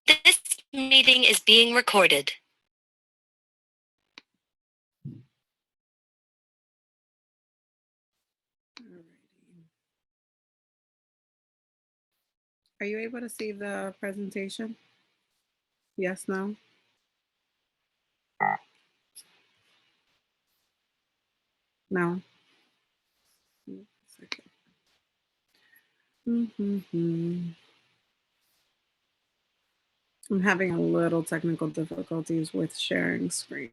This meeting is being recorded. Are you able to see the presentation? Yes, no? No. I'm having a little technical difficulties with sharing screen.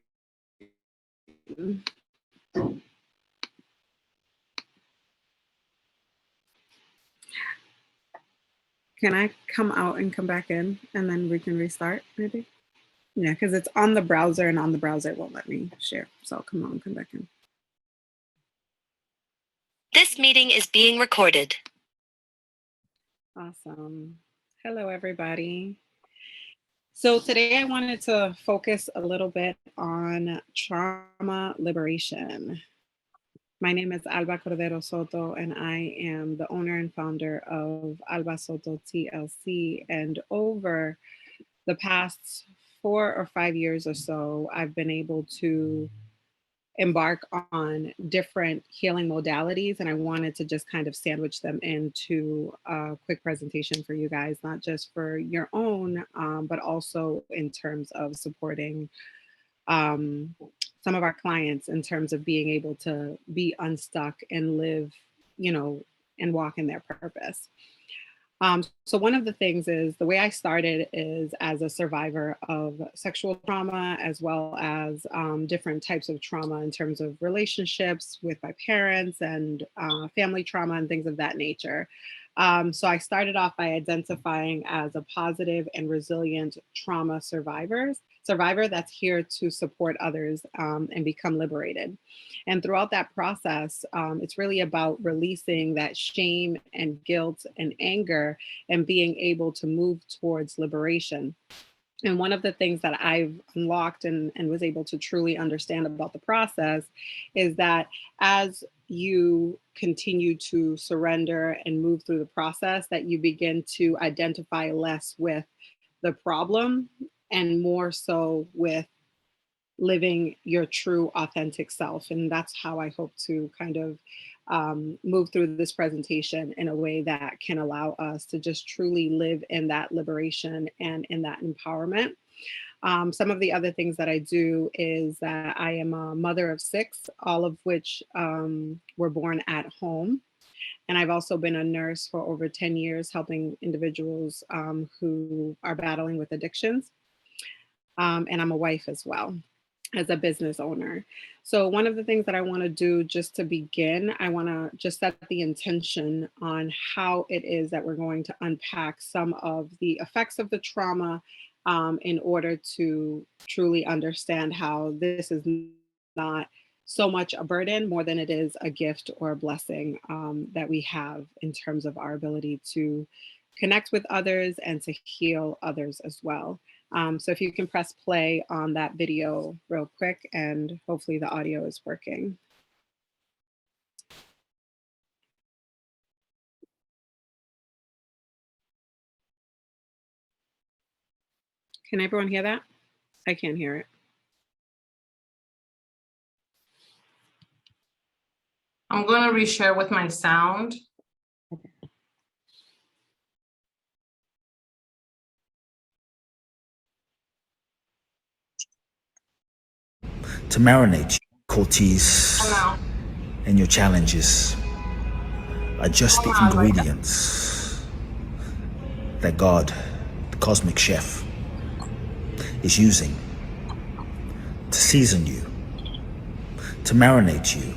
Can I come out and come back in and then we can restart maybe? Yeah, because it's on the browser and on the browser it won't let me share. So I'll come out and come back in. This meeting is being recorded. Awesome. Hello, everybody. So today I wanted to focus a little bit on trauma liberation. My name is Alba Cordero Soto, and I am the owner and founder of Alba Soto TLC. And over the past 4 or 5 years or so, I've been able to embark on different healing modalities, and I wanted to just kind of sandwich them into a quick presentation for you guys, not just for your own, but also in terms of supporting some of our clients in terms of being able to be unstuck and live, and walk in their purpose. So one of the things is the way I started is as a survivor of sexual trauma, as well as different types of trauma in terms of relationships with my parents and family trauma and things of that nature. So I started off by identifying as a positive and resilient trauma survivor that's here to support others and become liberated. And throughout that process, it's really about releasing that shame and guilt and anger and being able to move towards liberation. And one of the things that I've unlocked and was able to truly understand about the process is that as you continue to surrender and move through the process, that you begin to identify less with the problem and more so with living your true authentic self. And that's how I hope to kind of move through this presentation in a way that can allow us to just truly live in that liberation and in that empowerment. Some of the other things that I do is that I am a mother of 6, all of which were born at home. And I've also been a nurse for over 10 years, helping individuals who are battling with addictions. And I'm a wife as well, as a business owner. So one of the things that I want to do just to begin, I want to just set the intention on how it is that we're going to unpack some of the effects of the trauma in order to truly understand how this is not so much a burden more than it is a gift or a blessing that we have in terms of our ability to connect with others and to heal others as well. So if you can press play on that video real quick, and hopefully the audio is working. Can everyone hear that? I can't hear it. I'm going to reshare with my sound. Okay. To marinate Cortese and your challenges are just the ingredients that God, the cosmic chef, is using to season you, to marinate you,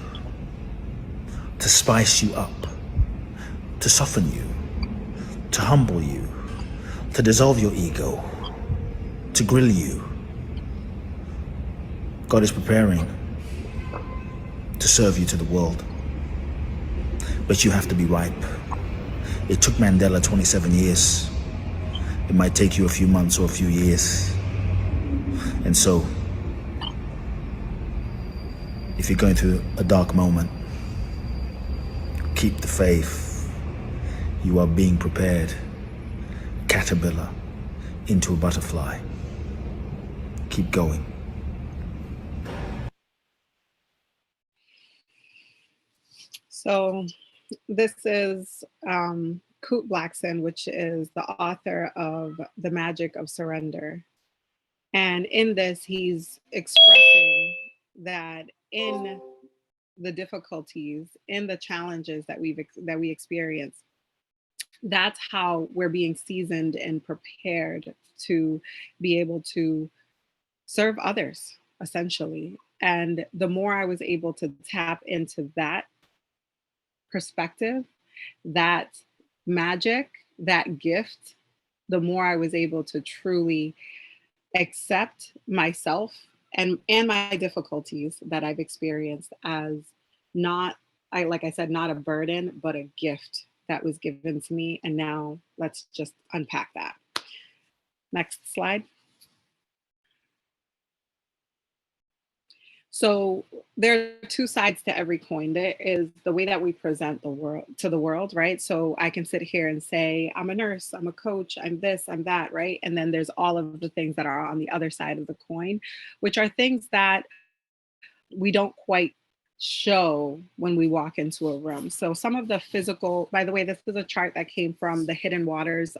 to spice you up, to soften you, to humble you, to dissolve your ego, to grill you. God is preparing to serve you to the world, but you have to be ripe. It took Mandela 27 years. It might take you a few months or a few years. And so, if you're going through a dark moment, keep the faith. You are being prepared. Caterpillar, into a butterfly. Keep going. So this is Kurt Blackson, which is the author of The Magic of Surrender. And in this, he's expressing that in the difficulties, in the challenges that we experience, that's how we're being seasoned and prepared to be able to serve others, essentially. And the more I was able to tap into that perspective, that magic, that gift, the more I was able to truly accept myself and my difficulties that I've experienced as not, I like I said, not a burden, but a gift that was given to me. And now let's just unpack that. Next slide. So there are two sides to every coin. There is the way that we present the world to the world, right? So I can sit here and say, I'm a nurse, I'm a coach, I'm this, I'm that, right? And then there's all of the things that are on the other side of the coin, which are things that we don't quite show when we walk into a room. So some of the physical, by the way, this is a chart that came from the Hidden Waters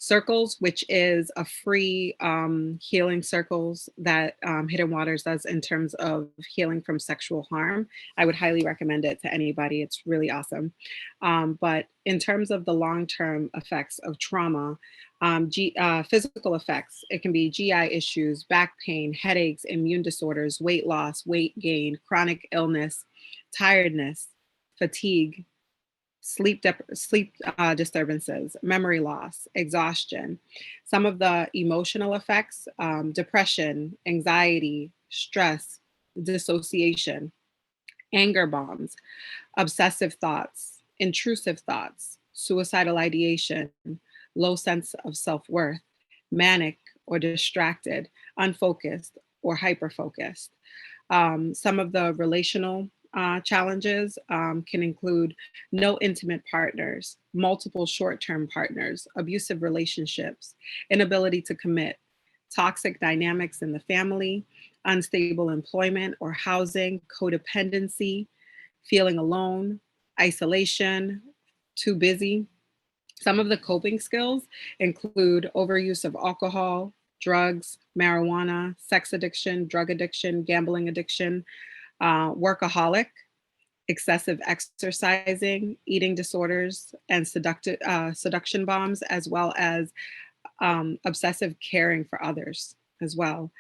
Circles, which is a free healing circles that Hidden Waters does in terms of healing from sexual harm. I would highly recommend it to anybody. It's really awesome. But in terms of the long-term effects of trauma, physical effects, it can be GI issues, back pain, headaches, immune disorders, weight loss, weight gain, chronic illness, tiredness, fatigue, sleep disturbances, memory loss, exhaustion. Some of the emotional effects, depression, anxiety, stress, dissociation, anger bombs, obsessive thoughts, intrusive thoughts, suicidal ideation, low sense of self-worth, manic or distracted, unfocused or hyper-focused. Some of the relational challenges can include no intimate partners, multiple short-term partners, abusive relationships, inability to commit, toxic dynamics in the family, unstable employment or housing, codependency, feeling alone, isolation, too busy. Some of the coping skills include overuse of alcohol, drugs, marijuana, sex addiction, drug addiction, gambling addiction, workaholic, excessive exercising, eating disorders, and seduction bombs, as well as obsessive caring for others as well.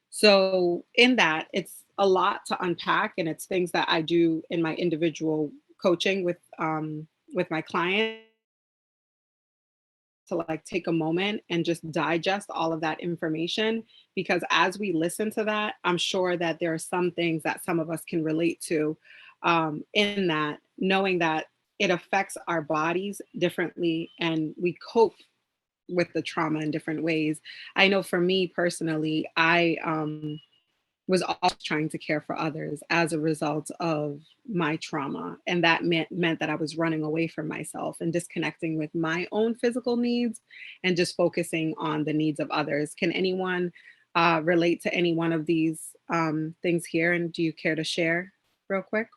So in that, it's a lot to unpack, and it's things that I do in my individual coaching with my clients to like take a moment and just digest all of that information, because as we listen to that, I'm sure that there are some things that some of us can relate to in that, knowing that it affects our bodies differently and we cope with the trauma in different ways. I know for me personally, I was always trying to care for others as a result of my trauma. And that meant that I was running away from myself and disconnecting with my own physical needs and just focusing on the needs of others. Can anyone relate to any one of these things here? And do you care to share real quick?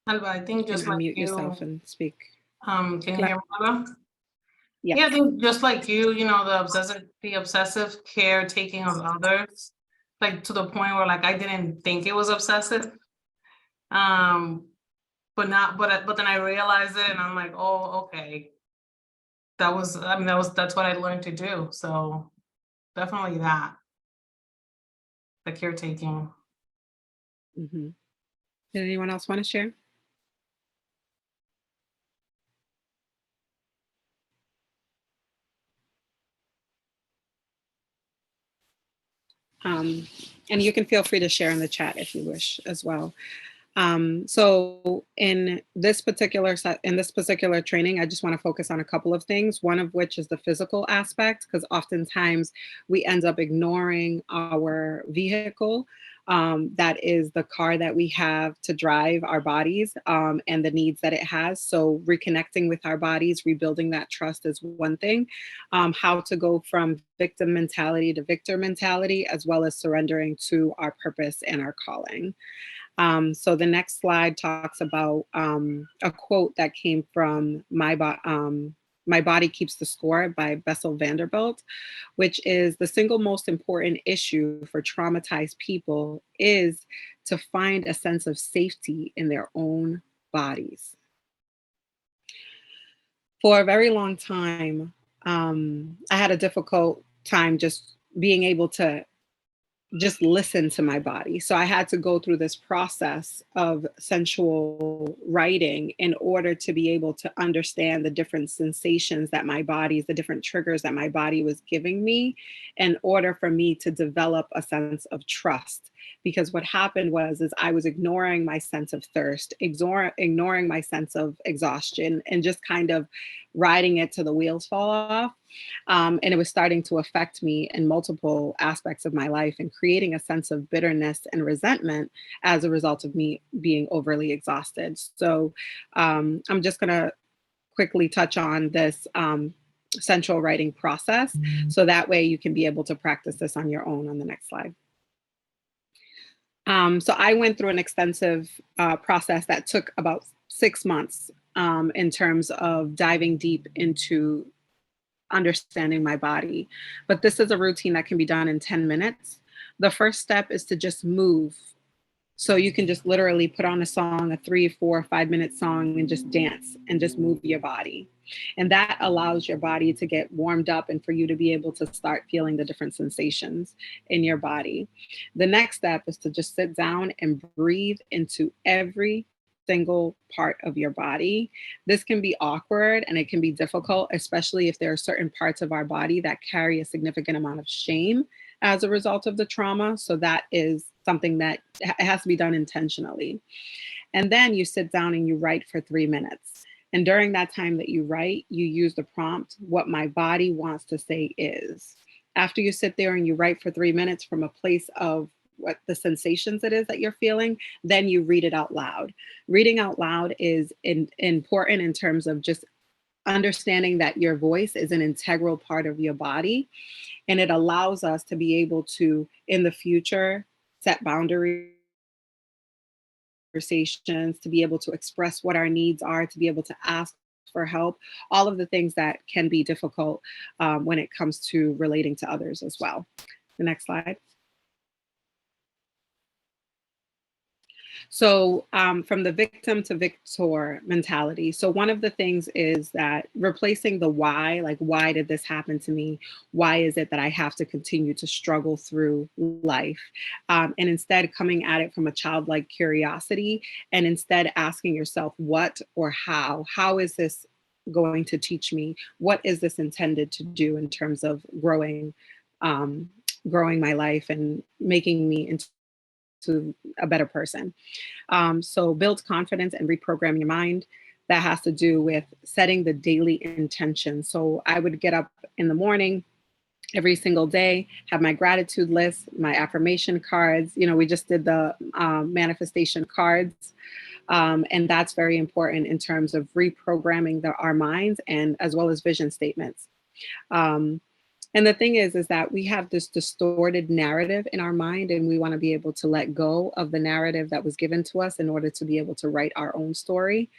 Alba, I think You just can like unmute you, yourself and speak. can you hear me, Alba? Yeah. Yeah, I think just like you know, the obsessive caretaking of others, like to the point where like I didn't think it was obsessive. But then I realized it and I'm like, oh, okay. That's what I learned to do. So definitely that, the caretaking. Mm-hmm. Did anyone else want to share? And you can feel free to share in the chat if you wish as well. So in this particular training, I just want to focus on a couple of things, one of which is the physical aspect, because oftentimes we end up ignoring our vehicle That is the car that we have to drive our bodies, and the needs that it has. So reconnecting with our bodies, rebuilding that trust is one thing. How to go from victim mentality to victor mentality, as well as surrendering to our purpose and our calling. So the next slide talks about a quote that came from My Body Keeps the Score by Bessel Vanderbilt, which is the single most important issue for traumatized people is to find a sense of safety in their own bodies. For a very long time, I had a difficult time just being able to just listen to my body. So I had to go through this process of sensual writing in order to be able to understand the different sensations that my body, the different triggers that my body was giving me, in order for me to develop a sense of trust. Because what happened was is I was ignoring my sense of thirst, ignoring my sense of exhaustion, and just kind of riding it till the wheels fall off. And it was starting to affect me in multiple aspects of my life and creating a sense of bitterness and resentment as a result of me being overly exhausted. So I'm just going to quickly touch on this central writing process. So that way you can be able to practice this on your own on the next slide. So I went through an extensive process that took about 6 months in terms of diving deep into understanding my body. But this is a routine that can be done in 10 minutes. The first step is to just move. So you can just literally put on a song, a 3, 4, 5 minute song, and just dance and just move your body. And that allows your body to get warmed up and for you to be able to start feeling the different sensations in your body. The next step is to just sit down and breathe into every single part of your body. This can be awkward and it can be difficult, especially if there are certain parts of our body that carry a significant amount of shame as a result of the trauma. So that is something that it has to be done intentionally. And then you sit down and you write for 3 minutes. And during that time that you write, you use the prompt, what my body wants to say is. After you sit there and you write for 3 minutes from a place of what the sensations it is that you're feeling, then you read it out loud. Reading out loud is important in terms of just understanding that your voice is an integral part of your body. And it allows us to be able to, in the future, set boundaries, conversations, to be able to express what our needs are, to be able to ask for help, all of the things that can be difficult when it comes to relating to others as well. The next slide. So from the victim to victor mentality. So one of the things is that replacing the why, like, why did this happen to me? Why is it that I have to continue to struggle through life? And instead coming at it from a childlike curiosity, and instead asking yourself what or how is this going to teach me? What is this intended to do in terms of growing my life and making me into a better person? So build confidence and reprogram your mind. That has to do with setting the daily intention. So I would get up in the morning every single day, have my gratitude list, my affirmation cards. You know, we just did the manifestation cards. And that's very important in terms of reprogramming our minds, and as well as vision statements. And the thing is that we have this distorted narrative in our mind, and we want to be able to let go of the narrative that was given to us in order to be able to write our own story.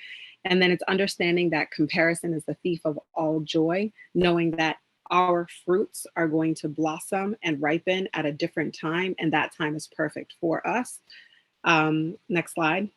And then it's understanding that comparison is the thief of all joy, knowing that our fruits are going to blossom and ripen at a different time, and that time is perfect for us. Next slide.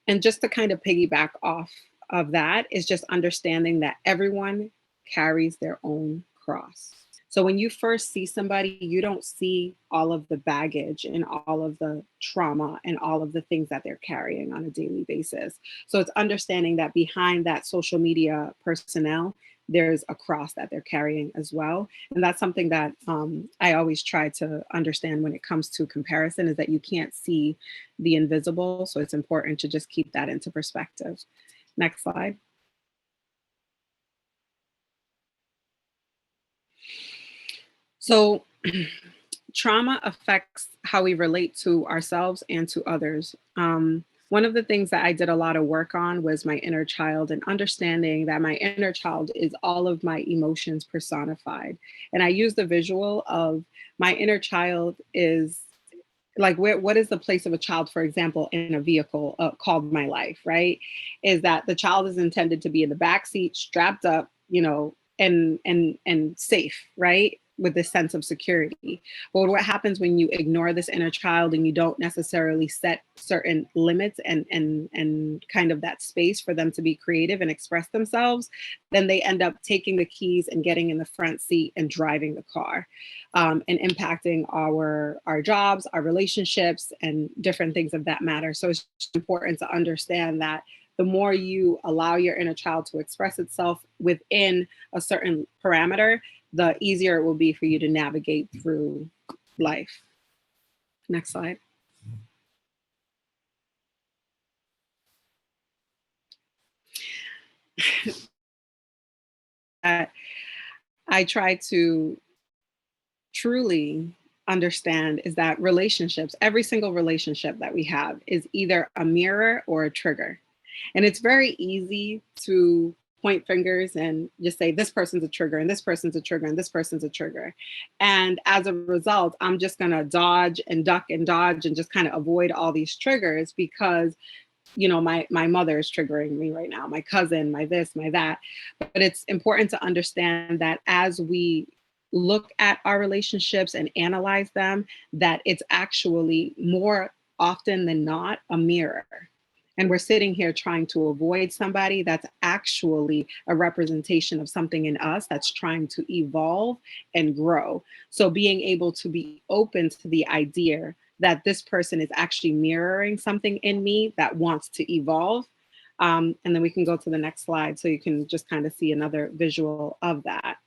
And just to kind of piggyback off of that is just understanding that everyone carries their own cross. So when you first see somebody, you don't see all of the baggage and all of the trauma and all of the things that they're carrying on a daily basis. So it's understanding that behind that social media personnel, there's a cross that they're carrying as well. And that's something that I always try to understand when it comes to comparison, is that you can't see the invisible. So it's important to just keep that into perspective. Next slide. So trauma affects how we relate to ourselves and to others. One of the things that I did a lot of work on was my inner child and understanding that my inner child is all of my emotions personified. And I use the visual of my inner child is like, what is the place of a child, for example, in a vehicle called my life, right? Is that the child is intended to be in the back seat, strapped up, you know, and safe, right? With this sense of security. But what happens when you ignore this inner child and you don't necessarily set certain limits and kind of that space for them to be creative and express themselves, then they end up taking the keys and getting in the front seat and driving the car, and impacting our jobs, our relationships, and different things of that matter. So it's important to understand that the more you allow your inner child to express itself within a certain parameter, the easier it will be for you to navigate through life. Next slide. I try to truly understand is that relationships, every single relationship that we have is either a mirror or a trigger. And it's very easy to point fingers and just say, this person's a trigger, and this person's a trigger, and this person's a trigger. And as a result, I'm just going to dodge and duck and dodge and just kind of avoid all these triggers because, you know, my mother is triggering me right now, my cousin, my this, my that. But it's important to understand that as we look at our relationships and analyze them, that it's actually more often than not a mirror. And we're sitting here trying to avoid somebody that's actually a representation of something in us that's trying to evolve and grow. So being able to be open to the idea that this person is actually mirroring something in me that wants to evolve. And then we can go to the next slide so you can just kind of see another visual of that.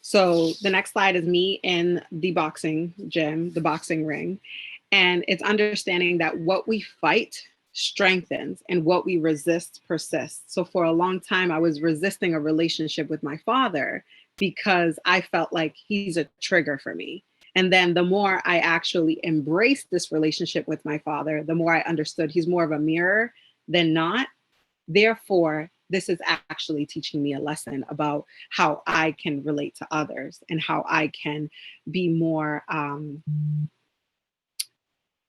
So the next slide is me in the boxing gym, the boxing ring. And it's understanding that what we fight strengthens and what we resist persists. So for a long time, I was resisting a relationship with my father because I felt like he's a trigger for me. And then the more I actually embraced this relationship with my father, the more I understood he's more of a mirror than not. Therefore, this is actually teaching me a lesson about how I can relate to others and how I can be more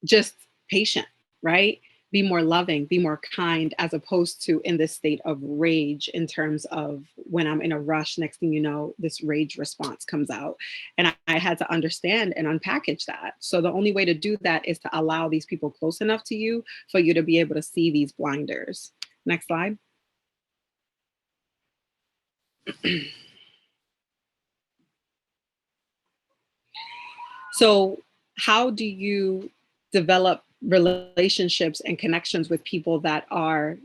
just patient, right? Be more loving, be more kind, as opposed to in this state of rage in terms of when I'm in a rush, next thing you know, this rage response comes out. And I had to understand and unpackage that. So the only way to do that is to allow these people close enough to you for you to be able to see these blinders. Next slide. So how do you develop relationships and connections with people that are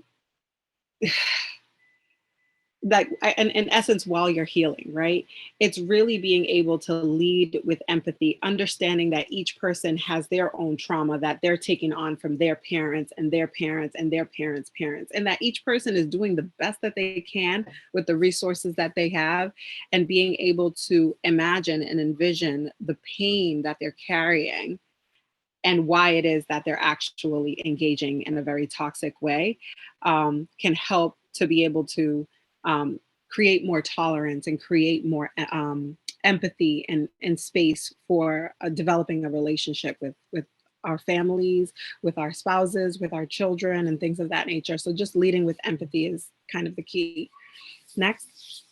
that in essence while you're healing, right? It's really being able to lead with empathy, understanding that each person has their own trauma that they're taking on from their parents and their parents and their parents' parents, and that each person is doing the best that they can with the resources that they have, and being able to imagine and envision the pain that they're carrying and why it is that they're actually engaging in a very toxic way, can help to be able to create more tolerance and create more empathy and space for developing a relationship with our families, with our spouses, with our children, and things of that nature. So just leading with empathy is kind of the key. Next.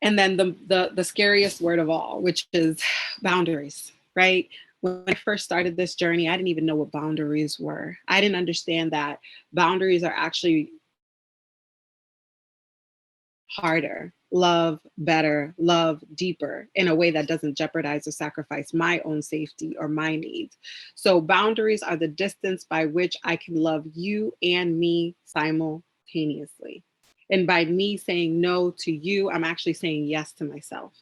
And then the scariest word of all, which is boundaries, right? When I first started this journey, I didn't even know what boundaries were. I didn't understand that boundaries are actually harder, love better, love deeper in a way that doesn't jeopardize or sacrifice my own safety or my needs. So boundaries are the distance by which I can love you and me simultaneously. And by me saying no to you, I'm actually saying yes to myself.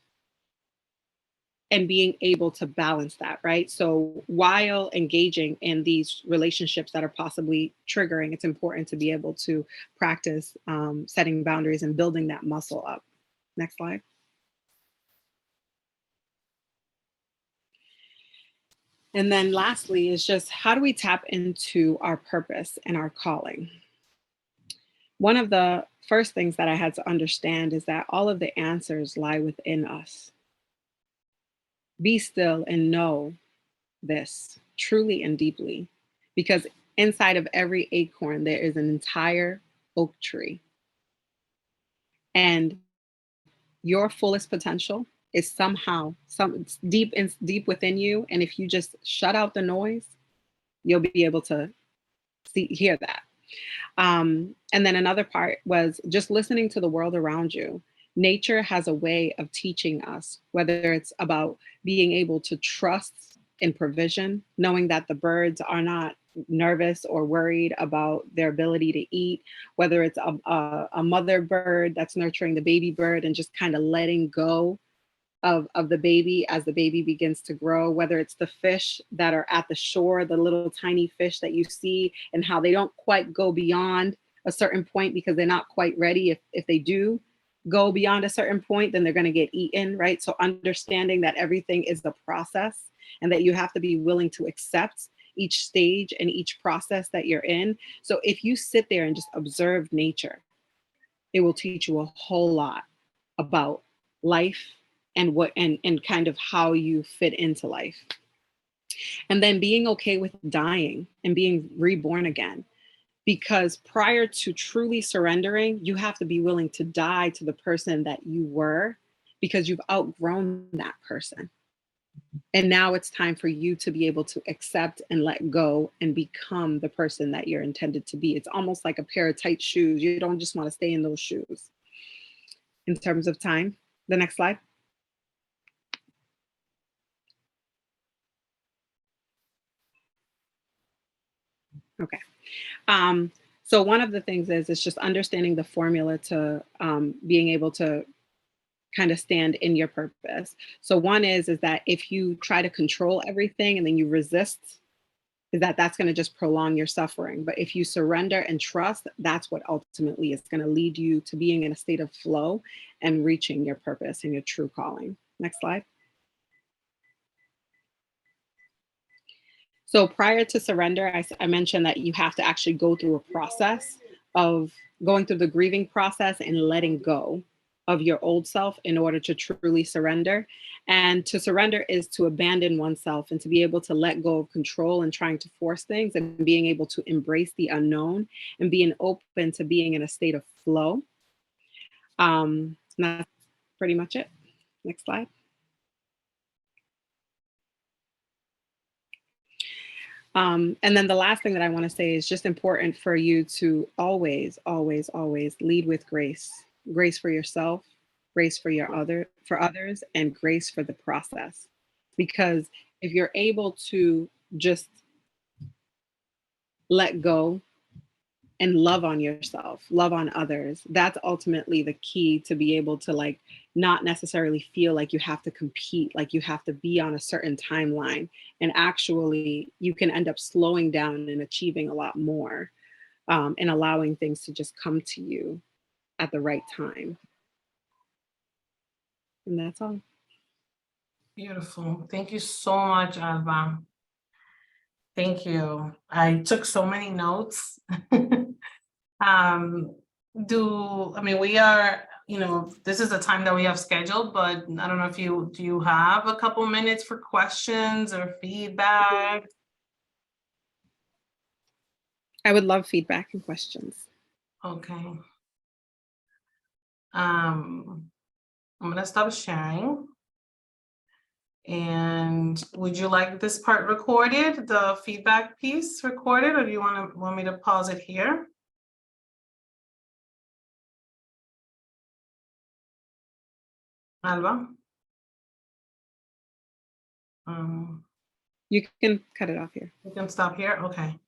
and being able to balance that, right? So while engaging in these relationships that are possibly triggering, it's important to be able to practice setting boundaries and building that muscle up. Next slide. And then lastly is just, how do we tap into our purpose and our calling? One of the first things that I had to understand is that all of the answers lie within us. Be still and know this truly and deeply, because inside of every acorn, there is an entire oak tree. And your fullest potential is somehow deep within you. And if you just shut out the noise, you'll be able to hear that. And then another part was just listening to the world around you. Nature has a way of teaching us, whether it's about being able to trust in provision, knowing that the birds are not nervous or worried about their ability to eat, whether it's a mother bird that's nurturing the baby bird and just kind of letting go of the baby as the baby begins to grow, whether it's the fish that are at the shore, the little tiny fish that you see, and how they don't quite go beyond a certain point because they're not quite ready. If they do go beyond a certain point, then they're going to get eaten, right? So understanding that everything is the process and that you have to be willing to accept each stage and each process that you're in. So if you sit there and just observe nature, it will teach you a whole lot about life and what and kind of how you fit into life. And then being okay with dying and being reborn again. Because prior to truly surrendering, you have to be willing to die to the person that you were, because you've outgrown that person. And now it's time for you to be able to accept and let go and become the person that you're intended to be. It's almost like a pair of tight shoes. You don't just want to stay in those shoes. In terms of time, the next slide. Okay. So one of the things is just understanding the formula to being able to kind of stand in your purpose. So one is that if you try to control everything and then you resist, is that's going to just prolong your suffering. But if you surrender and trust, that's what ultimately is going to lead you to being in a state of flow and reaching your purpose and your true calling. Next slide. So prior to surrender, I mentioned that you have to actually go through a process of going through the grieving process and letting go of your old self in order to truly surrender. And to surrender is to abandon oneself and to be able to let go of control and trying to force things, and being able to embrace the unknown and being open to being in a state of flow. And that's pretty much it. Next slide. And then the last thing that I want to say is just important for you to always, always, always lead with grace. Grace for yourself, grace for others, and grace for the process. Because if you're able to just let go and love on yourself, love on others, that's ultimately the key to be able to not necessarily feel like you have to compete, like you have to be on a certain timeline. And actually you can end up slowing down and achieving a lot more, and allowing things to just come to you at the right time. And that's all. Beautiful. Thank you so much, Alba. Thank you. I took so many notes. We are, this is the time that we have scheduled, but I don't know if do you have a couple minutes for questions or feedback? I would love feedback and questions. Okay. I'm gonna stop sharing. And would you like this part recorded, the feedback piece recorded, or do you want me to pause it here? Alba? You can cut it off here. You can stop here, okay.